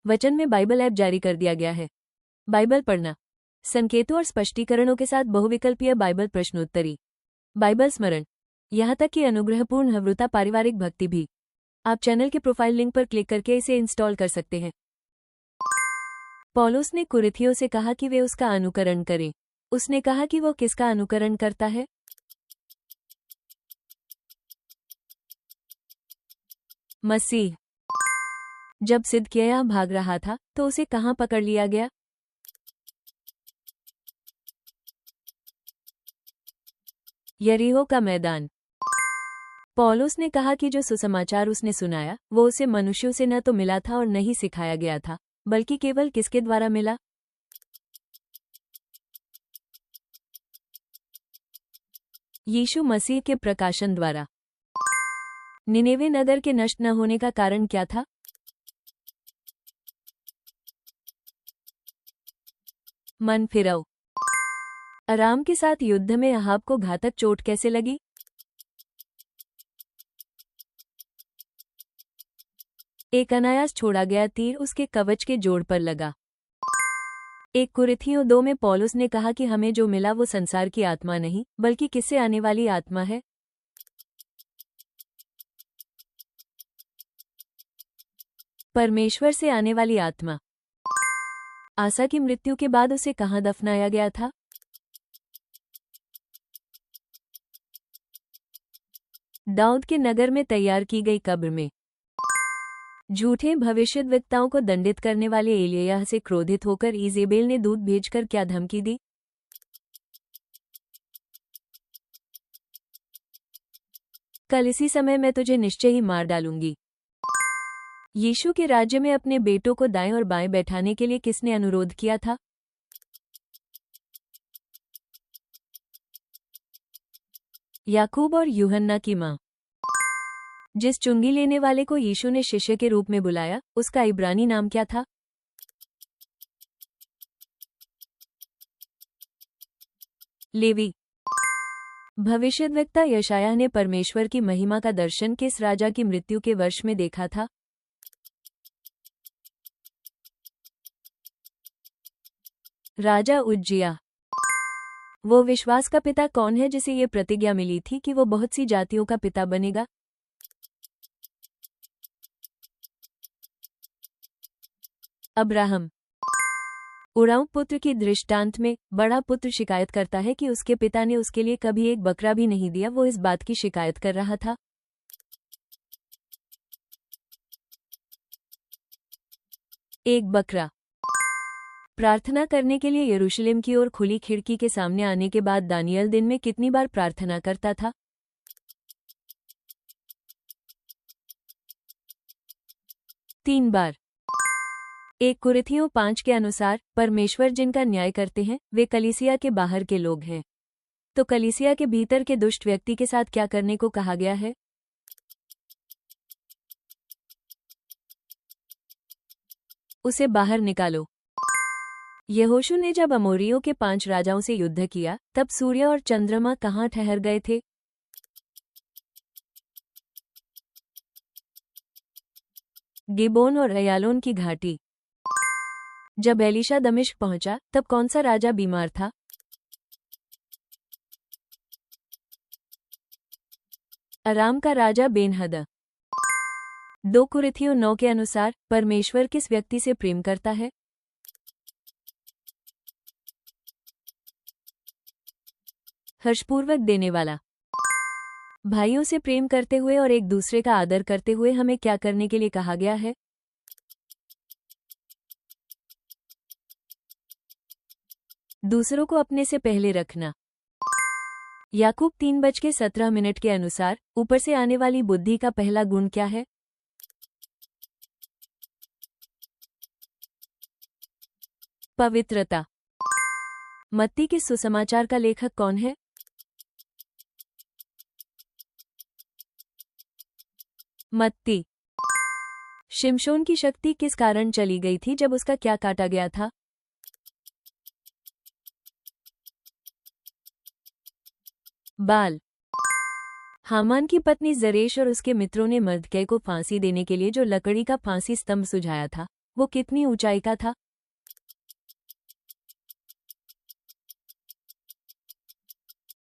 वचन में Bible app जारी कर दिया गया है। बाइबल पढ़ना, संकेतों और स्पष्टीकरणों के साथ बहुविकल्पीय बाइबल प्रश्नोत्तरी, बाइबल स्मरण, यहाँ तक कि अनुग्रहपूर्ण हव्रुता पारिवारिक भक्ति भी। आप चैनल के प्रोफाइल लिंक पर क्लिक करके इसे इंस्टॉल कर सकते हैं। पौलुस ने कुरिथियों से कहा कि वे उसका अनुकरण करें। उसने कहा कि वो किसका अनुकरण करता है? मसीह। जब सिदकिय्याह भाग रहा था तो उसे कहाँ पकड़ लिया गया? यरीहो का मैदान। पौलुस ने कहा कि जो सुसमाचार उसने सुनाया वो उसे मनुष्यों से न तो मिला था और न ही सिखाया गया था, बल्कि केवल किसके द्वारा मिला? यीशु मसीह के प्रकाशन द्वारा। निनेवे नगर के नष्ट न होने का कारण क्या था? मन फिराओ। अराम के साथ युद्ध में अहाब को घातक चोट कैसे लगी? एक अनायास छोड़ा गया तीर उसके कवच के जोड़ पर लगा। एक कुरिथियों 2 में पौलुस ने कहा कि हमें जो मिला वो संसार की आत्मा नहीं, बल्कि किससे आने वाली आत्मा है? परमेश्वर से आने वाली आत्मा। आसा की मृत्यु के बाद उसे कहाँ दफनाया गया था? दाऊद के नगर में तैयार की गई कब्र में। झूठे भविष्यद्वक्ताओं को दंडित करने वाले एलिय्याह से क्रोधित होकर इजेबेल ने दूत भेजकर क्या धमकी दी? कल इसी समय मैं तुझे निश्चय ही मार डालूंगी। यीशु के राज्य में अपने बेटों को दाएं और बाएं बैठाने के लिए किसने अनुरोध किया था? याकूब और यूहन्ना की मां। जिस चुंगी लेने वाले को यीशु ने शिष्य के रूप में बुलाया, उसका इब्रानी नाम क्या था? लेवी। भविष्यद्वक्ता यशायाह ने परमेश्वर की महिमा का दर्शन किस राजा की मृत्यु के वर्ष में देखा था? राजा उज्जियाह। वो विश्वास का पिता कौन है जिसे ये प्रतिज्ञा मिली थी कि वो बहुत सी जातियों का पिता बनेगा? अब्राहम। उराऊ पुत्र की दृष्टांत में बड़ा पुत्र शिकायत करता है कि उसके पिता ने उसके लिए कभी एक बकरा भी नहीं दिया। वो इस बात की शिकायत कर रहा था। एक बकरा। प्रार्थना करने के लिए यरूशलेम की ओर खुली खिड़की के सामने आने के बाद दानियल दिन में कितनी बार प्रार्थना करता था? 3 बार। एक कुरिथियों 5 के अनुसार परमेश्वर जिनका न्याय करते हैं वे कलीसिया के बाहर के लोग हैं। तो कलीसिया के भीतर के दुष्ट व्यक्ति के साथ क्या करने को कहा गया है? उसे बाहर निकालो। यहोशू ने जब अमोरियों के 5 राजाओं से युद्ध किया तब सूर्य और चंद्रमा कहाँ ठहर गए थे? गिबोन और अयालोन की घाटी। जब एलीशा दमिश्क पहुंचा तब कौन सा राजा बीमार था? अराम का राजा बेनहद। 2 कुरिथियों 9 के अनुसार परमेश्वर किस व्यक्ति से प्रेम करता है? हर्षपूर्वक देने वाला। भाइयों से प्रेम करते हुए और एक दूसरे का आदर करते हुए हमें क्या करने के लिए कहा गया है? दूसरों को अपने से पहले रखना। याकूब 3:17 के अनुसार ऊपर से आने वाली बुद्धि का पहला गुण क्या है? पवित्रता। मत्ती के सुसमाचार का लेखक कौन है? मत्ती। शिमशोन की शक्ति किस कारण चली गई थी जब उसका क्या काटा गया था? बाल। हामान की पत्नी जरेश और उसके मित्रों ने मर्दकै को फांसी देने के लिए जो लकड़ी का फांसी स्तंभ सुझाया था वो कितनी ऊंचाई का था?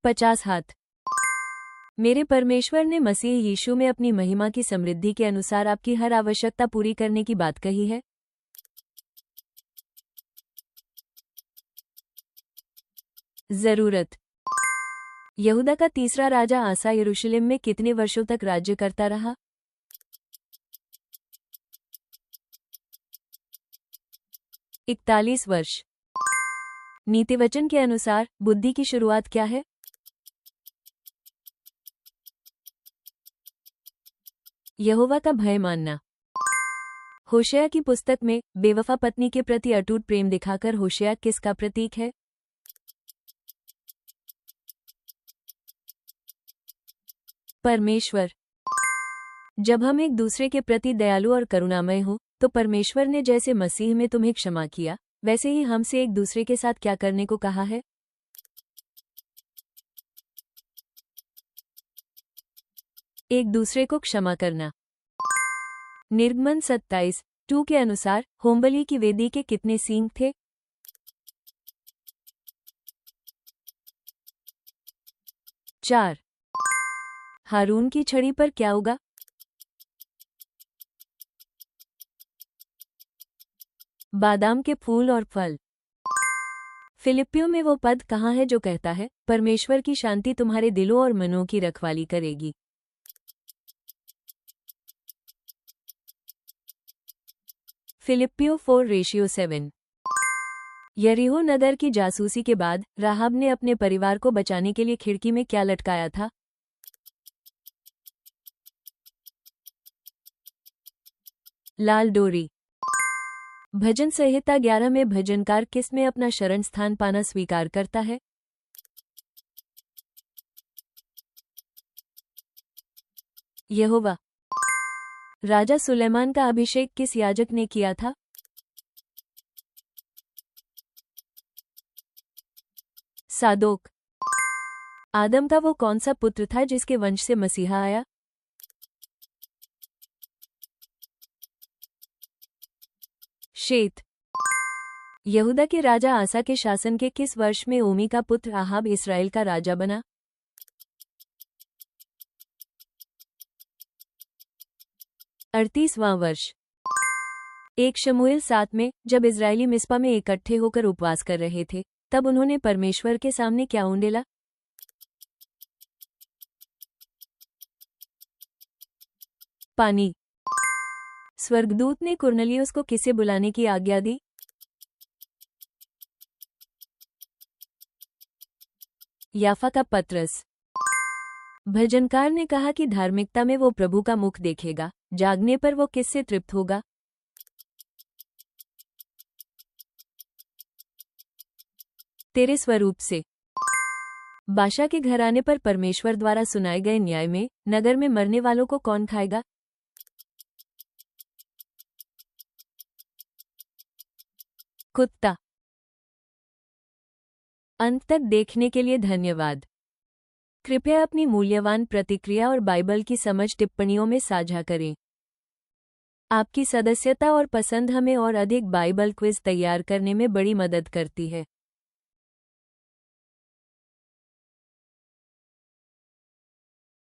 50 हाथ। मेरे परमेश्वर ने मसीह यीशु में अपनी महिमा की समृद्धि के अनुसार आपकी हर आवश्यकता पूरी करने की बात कही है। जरूरत। यहूदा का तीसरा राजा आसा यरूशलेम में कितने वर्षों तक राज्य करता रहा? 41 वर्ष। नीतिवचन के अनुसार बुद्धि की शुरुआत क्या है? यहोवा का भय मानना। होशेया की पुस्तक में बेवफा पत्नी के प्रति अटूट प्रेम दिखाकर होशेया किसका प्रतीक है? परमेश्वर। जब हम एक दूसरे के प्रति दयालु और करुणामय हो तो परमेश्वर ने जैसे मसीह में तुम्हें क्षमा किया, वैसे ही हमसे एक दूसरे के साथ क्या करने को कहा है? एक दूसरे को क्षमा करना। निर्गमन 27:2 के अनुसार होमबलि की वेदी के कितने सींग थे? 4। हारून की छड़ी पर क्या उगा? बादाम के फूल और फल। फिलिप्पियों में वो पद कहाँ है जो कहता है, परमेश्वर की शांति तुम्हारे दिलों और मनों की रखवाली करेगी? फिलिप्पियों 4:7। यरीहो नगर की जासूसी के बाद राहाब ने अपने परिवार को बचाने के लिए खिड़की में क्या लटकाया था? लाल डोरी। भजन संहिता 11 में भजनकार किस में अपना शरण स्थान पाना स्वीकार करता है? यहोवा। राजा सुलेमान का अभिषेक किस याजक ने किया था? सादोक। आदम का वो कौन सा पुत्र था जिसके वंश से मसीहा आया? शेत। यहूदा के राजा आसा के शासन के किस वर्ष में ओमी का पुत्र आहाब इस्राएल का राजा बना? 38वां वर्ष। 1 शमूएल 7 में जब इजरायली मिस्पा में इकट्ठे होकर उपवास कर रहे थे, तब उन्होंने परमेश्वर के सामने क्या उंडेला? पानी। स्वर्गदूत ने कुरनेलियुस को किसे बुलाने की आज्ञा दी? याफा का पत्रस। भजनकार ने कहा कि धार्मिकता में वो प्रभु का मुख देखेगा, जागने पर वो किससे तृप्त होगा? तेरे स्वरूप से। बाशा के घराने पर परमेश्वर द्वारा सुनाए गए न्याय में नगर में मरने वालों को कौन खाएगा? कुत्ता। अंत तक देखने के लिए धन्यवाद। कृपया अपनी मूल्यवान प्रतिक्रिया और बाइबल की समझ टिप्पणियों में साझा करें। आपकी सदस्यता और पसंद हमें और अधिक बाइबल क्विज तैयार करने में बड़ी मदद करती है।